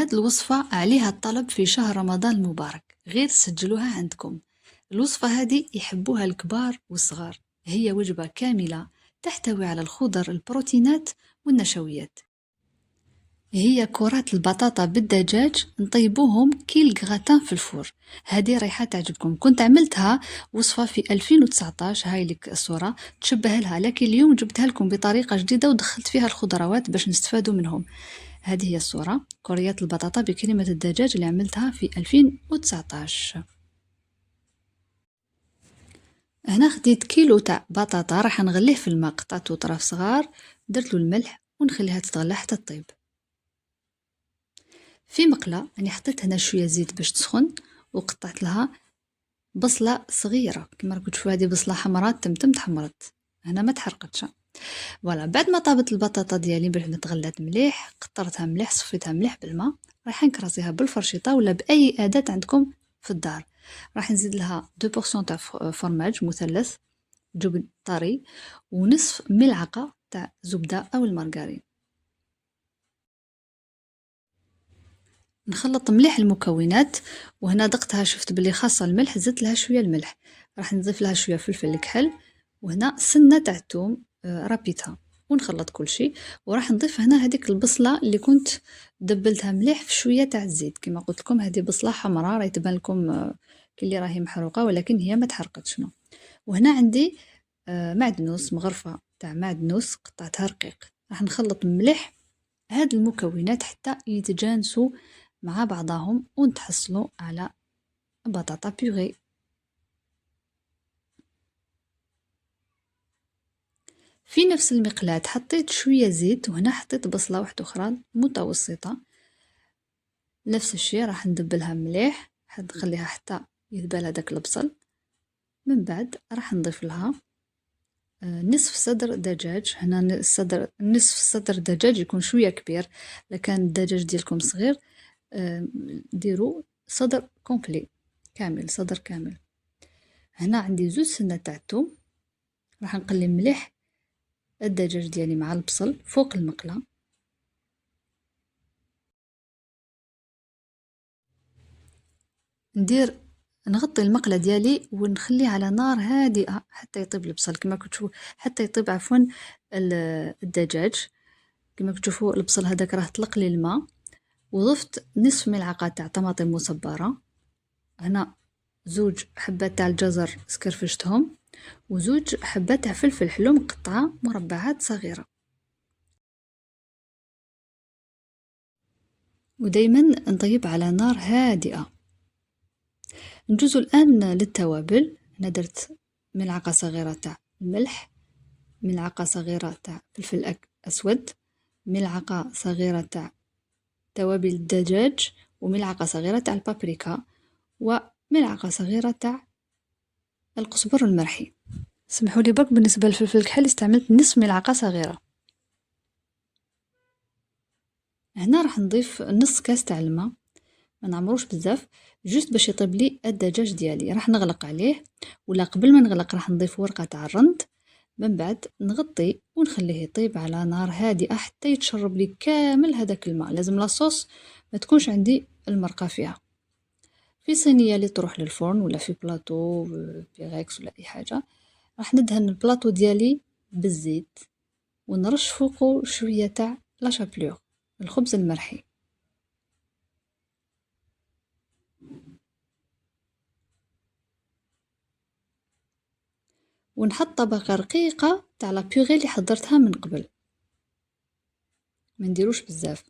هاد الوصفة عليها الطلب في شهر رمضان المبارك، غير سجلوها عندكم. الوصفة هذه يحبوها الكبار والصغار، هي وجبة كاملة تحتوي على الخضر، البروتينات والنشويات. هي كرات البطاطا بالدجاج نطيبوهم كيل غراتان في الفور. هذه رايحة تعجبكم، كنت عملتها وصفة في 2019، هاي لك الصورة تشبه لها، لكن اليوم جبتها لكم بطريقة جديدة ودخلت فيها الخضروات باش نستفادوا منهم. هذه هي الصورة، كريات البطاطا بكريمة الدجاج اللي عملتها في 2019. هنا خديت كيلو تاع بطاطا، راح نغليه في الماء، قطعته طراف صغار، درتلو الملح ونخليها تتغلى حتى تطيب. في مقلة راني حطيت هنا شوية زيت باش تسخن، وقطعت لها بصلة صغيرة كما راكم تشوفوا، هذه بصلة حمراء تمتم تحمرت، هنا ما تحرقتش. فوالا، بعد ما طابت البطاطا ديالي باش ما تغلات مليح، قطرتها مليح، صفيتها مليح بالماء، راح نكراسيها بالفرشيطة ولا بأي أداة عندكم في الدار. راح نزيد لها 2% تاع فرماج مثلث جبن طري، ونصف ملعقة تاع زبدة أو المارغرين. نخلط مليح المكونات، وهنا دقتها شفت بلي خاصة الملح، زدت لها شوية الملح. راح نضيف لها شوية فلفل الكحل، وهنا سنة تاع الثوم رابيتها، ونخلط كل شيء. وراح نضيف هنا هذيك البصلة اللي كنت دبلتها مليح في شوية تاع الزيت. كما قلت لكم هذه بصلة حمراء، راهي تبان لكم كلي راهي محروقة، ولكن هي ما تحرقتش. وهنا عندي معدنوس، مغرفة تاع معدنوس قطعتها رقيق. راح نخلط مليح هاد المكونات حتى يتجانسوا مع بعضهم ونتحصلوا على بطاطا بيغي. في نفس المقلاة حطيت شوية زيت، وهنا حطيت بصلة واحدة أخرى متوسطة، نفس الشيء راح ندبلها مليح، نخليها حتى يذبل هذاك البصل. من بعد راح نضيف لها نصف صدر دجاج. هنا نصف صدر دجاج يكون شوية كبير، لكان الدجاج ديالكم صغير ديروا صدر كومبلي كامل، صدر كامل. هنا عندي 2 سنة تاع الثوم، راح نقلي مليح الدجاج ديالي مع البصل فوق المقلة. نغطي المقلة ديالي ونخليه على نار هادئة حتى يطيب البصل، كما كتشوفوا حتى يطيب عفوا الدجاج. كما كتشوفوا البصل هذاك راه طلق لي الماء، وضفت نصف ملعقة تاع طماطم مصبرة، هنا 2 حبات تاع الجزر سكرفشتهم، و2 حبات تاع فلفل حلو مقطعة مربعات صغيرة. ودايما نطيب على نار هادئة. نجوزو الآن للتوابل. أنا درت ملعقة صغيرة تاع الملح، ملعقة صغيرة تاع فلفل أسود، ملعقة صغيرة تاع توابل الدجاج، وملعقة صغيرة تاع البابريكا، وملعقة صغيرة تاع القزبر المرحي. سمحوا لي برك، بالنسبة للفلفل الكحل استعملت نصف ملعقة صغيرة. هنا راح نضيف نص كاس تاع الماء، ما نعمروش بزاف، جوست باش يطيب لي الدجاج ديالي. راح نغلق عليه، ولا قبل ما نغلق راح نضيف ورقة تاع الرند. من بعد نغطي ونخليه يطيب على نار هادئة حتى يتشرب لي كامل هذاك الماء. لازم لاصوص ما تكونش عندي المرقة فيها. في صينية اللي تروح للفرن ولا في بلاطو بيغيكس ولا اي حاجة، راح ندهن البلاطو ديالي بالزيت، ونرش فوقه شوية تاع لا شابلور، الخبز المرحي. ونحط طبقة رقيقة تاع لا بيغي اللي حضرتها من قبل، ما نديروش بزاف.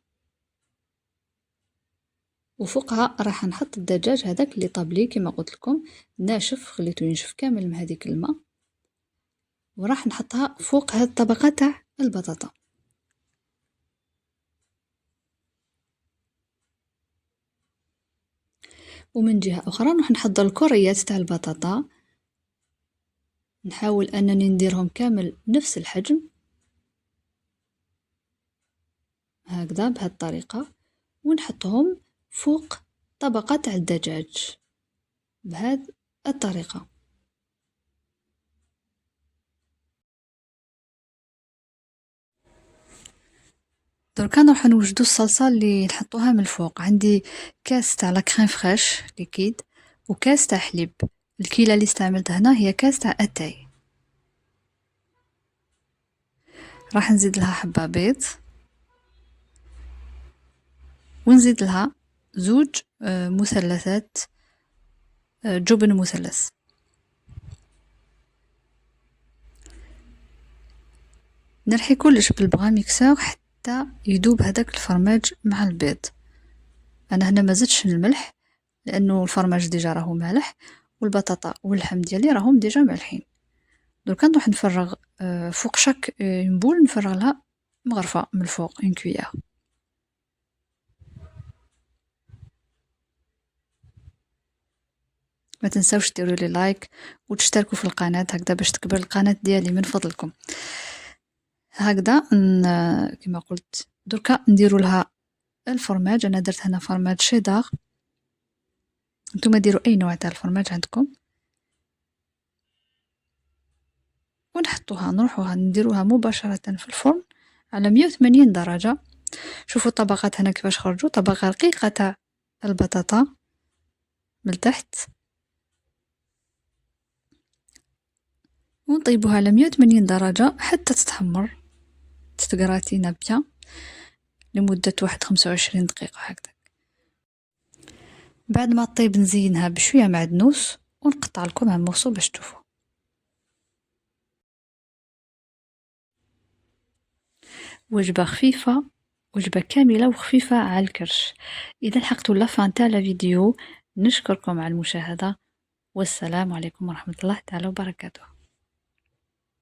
وفوقها راح نحط الدجاج هذاك اللي طاب لي كما قلت لكم ناشف، خليته ينشف كامل من هذيك الماء، وراح نحطها فوق هذه الطبقة تاع البطاطا. ومن جهة أخرى راح نحضر الكريات تاع البطاطا، نحاول أنني نديرهم كامل نفس الحجم هكذا بهذه الطريقة، ونحطهم فوق طبقة تاع الدجاج بهذه الطريقة. دركا نروحو نوجدو الصلصة اللي نحطوها من الفوق. عندي كاس تاع لا كريم فريش ليكيد وكاس تاع حليب. الكيلة اللي استعملت هنا هي كاس تاع اتاي. راح نزيد لها حبة بيض ونزيد لها زوج مثلثات جبن مثلث. نرحي كلش بالبغا ميكسور حتى يدوب هداك الفرماج مع البيض. انا هنا ما زدتش الملح لانه الفرماج ديجا راهو مالح والبطاطا واللحم ديالي راهم ديجا مالحين. دركا نروح نفرغ فوق شاك بول نفرغ لها مغرفة من الفوق اون كويير. ما تنساوش ديروا لي لايك وتشتركوا في القناة هكذا باش تكبر القناة ديالي من فضلكم. هكذا كما قلت دركا نديروا لها الفرماج. انا درت هنا فرماج شيدار، نتوما ديروا اي نوع تاع الفرماج عندكم، ونحطوها نروحوها نديروها مباشرة في الفرن على 180 درجة. شوفوا الطبقات هنا كيفاش خرجوا، طبقة رقيقة تاع البطاطا من تحت، ونطيبوها على 180 درجة حتى تتحمر تتقراتينا بيان لمدة 25 دقيقة هكذا. بعد ما طيب نزينها بشوية معدنوس ونقطع لكم عن موصو باش تشوفوا. وجبة خفيفة، وجبة كاملة وخفيفة على الكرش. إذا لحقتوا لافان تاع الفيديو نشكركم على المشاهدة، والسلام عليكم ورحمة الله تعالى وبركاته.